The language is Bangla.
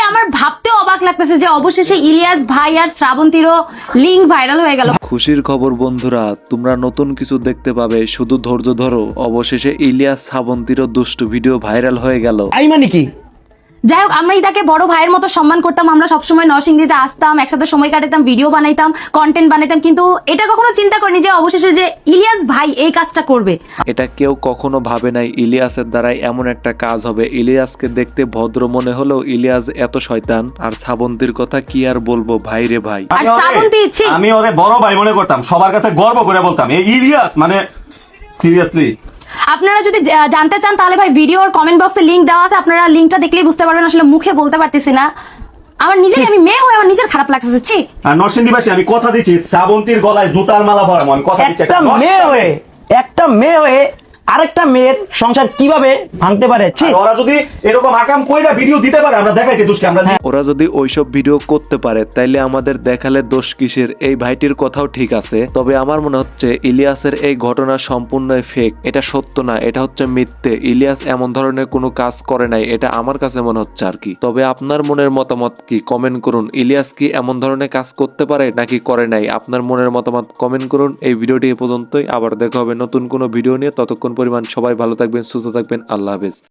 আমার ভাবতেও অবাক লাগতেছে যে অবশেষে ইলিয়াস ভাই আর শ্রাবন্তীরও লিঙ্ক ভাইরাল হয়ে গেল। খুশির খবর বন্ধুরা, তোমরা নতুন কিছু দেখতে পাবে, শুধু ধৈর্য ধরো। অবশেষে ইলিয়াস শ্রাবন্তীরও দুষ্টু ভিডিও ভাইরাল হয়ে গেল। আই মানে কি? যাই হোক, আমরা তাকে বড় ভাইয়ের মতো সম্মান করতাম, আমরা সবসময় নরসিংদীতে আসতাম, একসাথে সময় কাটাতাম, ভিডিও বানাইতাম, কন্টেন্ট বানাইতাম, কিন্তু এটা কখনো চিন্তা করিনি যে অবশেষে যে ইলিয়াস ভাই এই কাজটা করবে। এটা কেউ কখনো ভাবে নাই ইলিয়াসের দ্বারাই এমন একটা কাজ হবে। ইলিয়াসকে দেখতে ভদ্র মনে হলেও ইলিয়াস এত শয়তান। আর শ্রাবন্তীর কথা কি আর বলবো, ভাই রে ভাই। আর শ্রাবন্তী আমি ওরে বড় ভাই মনে করতাম, সবার কাছে গর্ব করে বলতাম এই ইলিয়াস মানে সিরিয়াসলি। আপনারা যদি জানতে চান তাহলে ভাই ভিডিওর কমেন্ট বক্সে লিংক দেওয়া আছে, আপনারা লিংকটা দেখলেই বুঝতে পারবেন। আসলে মুখে বলতে পারতেছি না, আমার নিজের, আমি মেয়ে হয়ে আমার নিজের খারাপ লাগতেছে। ছি। আর নরসিংদীবাসী, আমি কথা দিচ্ছি শ্রাবন্তীর গলায় জুতার মালা পরাবো। আমি কথা দিচ্ছি একটা মেয়ে হয়ে আরেকটা মেয়ের সংসার কিভাবে ভাঙতে পারে? ছি। আর ওরা যদি এরকম আকাম কইরা ভিডিও দিতে পারে, আমরা দেখাইতে দুষ্কে আমরা ওরা যদি ওইসব ভিডিও করতে পারে তাইলে আমাদের দেখালে দোষ কিসের? এই ভাইটির কথাও ঠিক আছে, তবে আমার মনে হচ্ছে ইলিয়াসের এই ঘটনা সম্পূর্ণ ফেক। এটা সত্য না, এটা হচ্ছে মিথ্যে। ইলিয়াস এমন ধরনের কোনো কাজ করে নাই, এটা আমার কাছে মনে হচ্ছে আর কি। তবে আপনার মনের মতামত কি কমেন্ট করুন। ইলিয়াস কি এমন ধরনের কাজ করতে পারে নাকি করে নাই? আপনার মনের মতামত কমেন্ট করুন। এই ভিডিওটি এ পর্যন্তই, আবার দেখা হবে নতুন কোনো ভিডিও নিয়ে। ততক্ষণ পরিমাণ সবাই ভালো থাকবেন, সুস্থ থাকবেন। আল্লাহ হাফেজ।